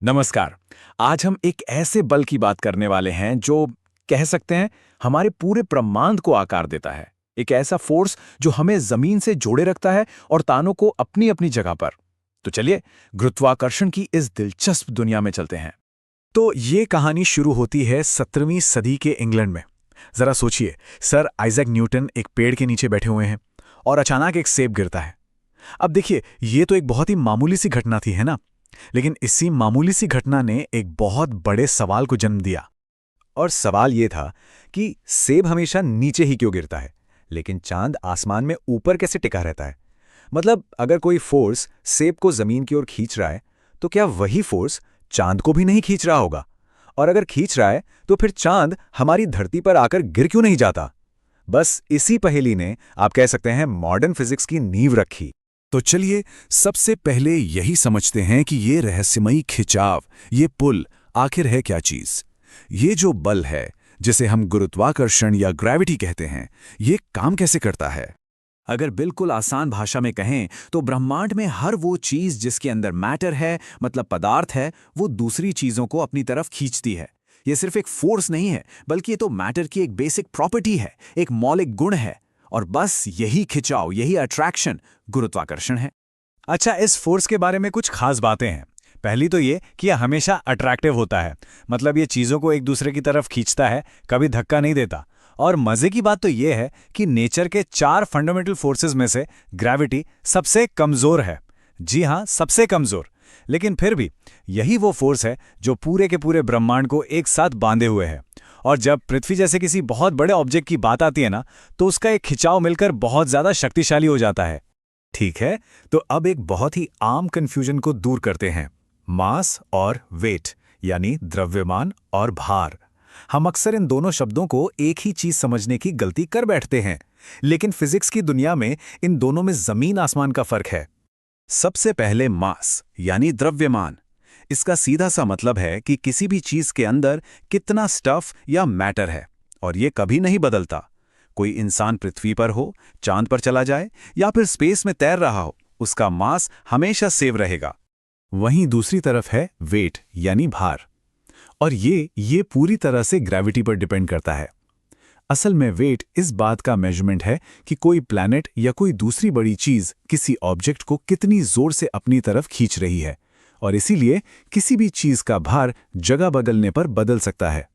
नमस्कार। आज हम एक ऐसे बल की बात करने वाले हैं जो कह सकते हैं हमारे पूरे ब्रह्मांड को आकार देता है। एक ऐसा फोर्स जो हमें जमीन से जोड़े रखता है और तारों को अपनी अपनी जगह पर। तो चलिए गुरुत्वाकर्षण की इस दिलचस्प दुनिया में चलते हैं। तो ये कहानी शुरू होती है 17वीं सदी के इंग्लैंड में। जरा सोचिए, सर आइजैक न्यूटन एक पेड़ के नीचे बैठे हुए हैं और अचानक एक सेब गिरता है। अब देखिए, ये तो एक बहुत ही मामूली सी घटना थी, है ना? लेकिन इसी मामूली सी घटना ने एक बहुत बड़े सवाल को जन्म दिया। और सवाल ये था कि सेब हमेशा नीचे ही क्यों गिरता है, लेकिन चांद आसमान में ऊपर कैसे टिका रहता है? मतलब अगर कोई फोर्स सेब को जमीन की ओर खींच रहा है, तो क्या वही फोर्स चांद को भी नहीं खींच रहा होगा? और अगर खींच रहा है, तो फिर चांद हमारी धरती पर आकर गिर क्यों नहीं जाता? बस इसी पहेली ने, आप कह सकते हैं, मॉडर्न फिजिक्स की नींव रखी। तो चलिए सबसे पहले यही समझते हैं कि ये रहस्यमयी खिंचाव, ये पुल आखिर है क्या चीज। ये जो बल है, जिसे हम गुरुत्वाकर्षण या ग्रेविटी कहते हैं, ये काम कैसे करता है। अगर बिल्कुल आसान भाषा में कहें तो ब्रह्मांड में हर वो चीज जिसके अंदर मैटर है, मतलब पदार्थ है, वो दूसरी चीजों को अपनी तरफ खींचती है। ये सिर्फ एक फोर्स नहीं है, बल्कि ये तो मैटर की एक बेसिक प्रॉपर्टी है, एक मौलिक गुण है। और बस यही खिंचाव, यही अट्रैक्शन गुरुत्वाकर्षण है। अच्छा, इस फोर्स के बारे में कुछ खास बातें हैं। पहली तो ये कि यह हमेशा अट्रैक्टिव होता है, मतलब ये चीज़ों को एक दूसरे की तरफ खींचता है, कभी धक्का नहीं देता। और मज़े की बात तो ये है कि नेचर के 4 फंडामेंटल फोर्सेस में से ग्रेविटी सबसे कमज़ोर है। जी हाँ, सबसे कमज़ोर। लेकिन फिर भी यही वो फोर्स है जो पूरे के पूरे ब्रह्मांड को एक साथ बांधे हुए है। और जब पृथ्वी जैसे किसी बहुत बड़े ऑब्जेक्ट की बात आती है ना, तो उसका एक खिंचाव मिलकर बहुत ज़्यादा शक्तिशाली हो जाता है। ठीक है, तो अब एक बहुत ही आम कन्फ्यूजन को दूर करते हैं, मास और वेट, यानी द्रव्यमान और भार। हम अक्सर इन दोनों शब्दों को एक ही चीज समझने की गलती कर बैठते हैं, लेकिन फिजिक्स की दुनिया में इन दोनों में जमीन आसमान का फर्क है। सबसे पहले मास यानी द्रव्यमान। इसका सीधा सा मतलब है कि किसी भी चीज के अंदर कितना स्टफ या मैटर है, और ये कभी नहीं बदलता। कोई इंसान पृथ्वी पर हो, चांद पर चला जाए या फिर स्पेस में तैर रहा हो, उसका मास हमेशा सेव रहेगा। वहीं दूसरी तरफ है वेट यानी भार, और ये पूरी तरह से ग्रेविटी पर डिपेंड करता है। असल में वेट इस बात का मेजरमेंट है कि कोई प्लैनेट या कोई दूसरी बड़ी चीज किसी ऑब्जेक्ट को कितनी जोर से अपनी तरफ खींच रही है, और इसीलिए किसी भी चीज का भार जगह बदलने पर बदल सकता है।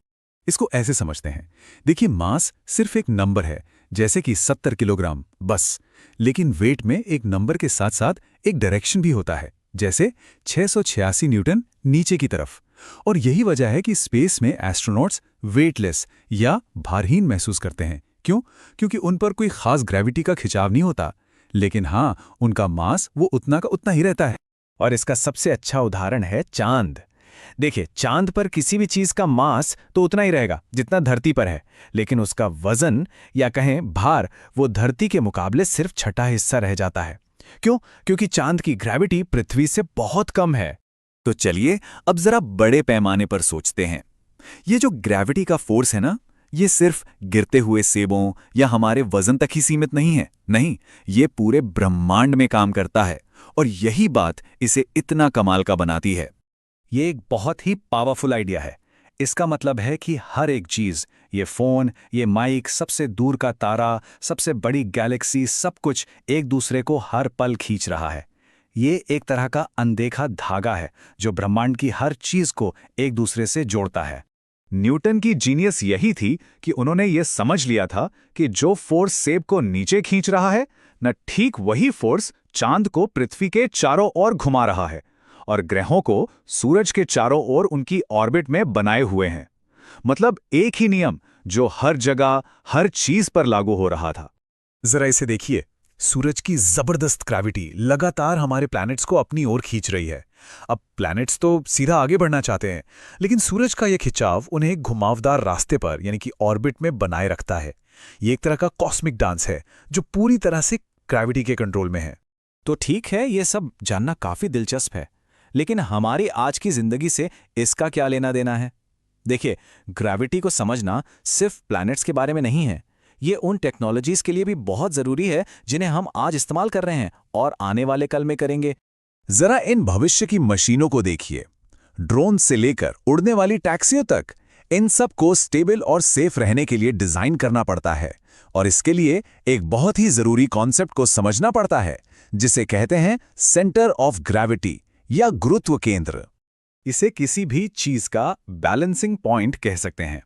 इसको ऐसे समझते हैं, देखिए, मास सिर्फ एक नंबर है, जैसे कि 70 किलोग्राम, बस। लेकिन वेट में एक नंबर के साथ साथ एक डायरेक्शन भी होता है, जैसे 686 न्यूटन नीचे की तरफ। और यही वजह है कि स्पेस में एस्ट्रोनॉट्स वेटलेस या भारहीन महसूस करते हैं। क्यों? क्योंकि उन पर कोई खास ग्रेविटी का खिंचाव नहीं होता, लेकिन हाँ, उनका मास वो उतना का उतना ही रहता है। और इसका सबसे अच्छा उदाहरण है चांद। देखिए, चांद पर किसी भी चीज का मास तो उतना ही रहेगा जितना धरती पर है, लेकिन उसका वजन या कहें भार, वो धरती के मुकाबले सिर्फ छठा हिस्सा रह जाता है। क्यों? क्योंकि चांद की ग्रेविटी पृथ्वी से बहुत कम है। तो चलिए अब जरा बड़े पैमाने पर सोचते हैं। ये जो ग्रेविटी का फोर्स है ना, ये सिर्फ गिरते हुए सेबों या हमारे वजन तक ही सीमित नहीं है। नहीं, ये पूरे ब्रह्मांड में काम करता है, और यही बात इसे इतना कमाल का बनाती है। ये एक बहुत ही पावरफुल आइडिया है। इसका मतलब है कि हर एक चीज, ये फोन, ये माइक, सबसे दूर का तारा, सबसे बड़ी गैलेक्सी, सब कुछ एक दूसरे को हर पल खींच रहा है। ये एक तरह का अनदेखा धागा है जो ब्रह्मांड की हर चीज को एक दूसरे से जोड़ता है। न्यूटन की जीनियस यही थी कि उन्होंने ये समझ लिया था कि जो फोर्स सेब को नीचे खींच रहा है, न ठीक वही फोर्स चांद को पृथ्वी के चारों ओर घुमा रहा है, और ग्रहों को सूरज के चारों ओर उनकी ऑर्बिट में बनाए हुए हैं। मतलब एक ही नियम जो हर जगह हर चीज पर लागू हो रहा था। जरा इसे देखिए, सूरज की जबरदस्त ग्रेविटी लगातार हमारे प्लैनेट्स को अपनी ओर खींच रही है। अब प्लैनेट्स तो सीधा आगे बढ़ना चाहते हैं, लेकिन सूरज का यह खिंचाव उन्हें एक घुमावदार रास्ते पर, यानी कि ऑर्बिट में बनाए रखता है। ये एक तरह का कॉस्मिक डांस है जो पूरी तरह से ग्रेविटी के कंट्रोल में है। तो ठीक है, ये सब जानना काफी दिलचस्प है, लेकिन हमारी आज की जिंदगी से इसका क्या लेना देना है? देखिए, ग्रेविटी को समझना सिर्फ प्लैनेट्स के बारे में नहीं है, ये उन टेक्नोलॉजीज के लिए भी बहुत जरूरी है जिन्हें हम आज इस्तेमाल कर रहे हैं और आने वाले कल में करेंगे। जरा इन भविष्य की मशीनों को देखिए। ड्रोन से लेकर उड़ने वाली टैक्सियों तक, इन सब को स्टेबल और सेफ रहने के लिए डिजाइन करना पड़ता है। और इसके लिए एक बहुत ही जरूरी कॉन्सेप्ट को समझना पड़ता है, जिसे कहते हैं सेंटर ऑफ ग्रेविटी या गुरुत्व केंद्र। इसे किसी भी चीज का बैलेंसिंग पॉइंट कह सकते हैं।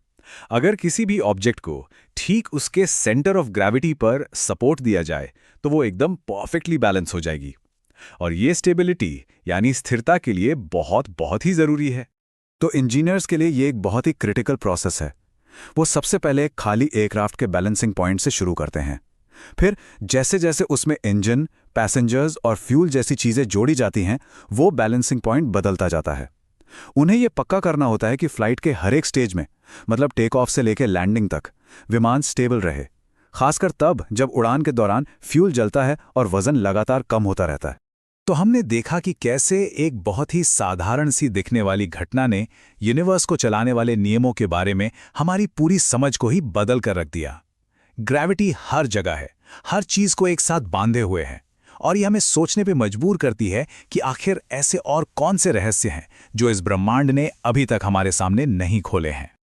अगर किसी भी ऑब्जेक्ट को ठीक उसके सेंटर ऑफ ग्रेविटी पर सपोर्ट दिया जाए तो वो एकदम परफेक्टली बैलेंस हो जाएगी। और ये स्टेबिलिटी यानी स्थिरता के लिए बहुत बहुत ही जरूरी है। तो इंजीनियर्स के लिए ये एक बहुत ही क्रिटिकल प्रोसेस है। वो सबसे पहले खाली एयरक्राफ्ट के बैलेंसिंग पॉइंट से शुरू करते हैं। फिर जैसे जैसे उसमें इंजन, पैसेंजर्स और फ्यूल जैसी चीजें जोड़ी जाती हैं, वो बैलेंसिंग पॉइंट बदलता जाता है। उन्हें यह पक्का करना होता है कि फ्लाइट के हर एक स्टेज में, मतलब टेक ऑफ से लेकर लैंडिंग तक, विमान स्टेबल रहे, खासकर तब जब उड़ान के दौरान फ्यूल जलता है और वजन लगातार कम होता रहता है। तो हमने देखा कि कैसे एक बहुत ही साधारण सी दिखने वाली घटना ने यूनिवर्स को चलाने वाले नियमों के बारे में हमारी पूरी समझ को ही बदल कर रख दिया। ग्रेविटी हर जगह है, हर चीज को एक साथ बांधे हुए है, और ये हमें सोचने पे मजबूर करती है कि आखिर ऐसे और कौन से रहस्य हैं जो इस ब्रह्मांड ने अभी तक हमारे सामने नहीं खोले हैं।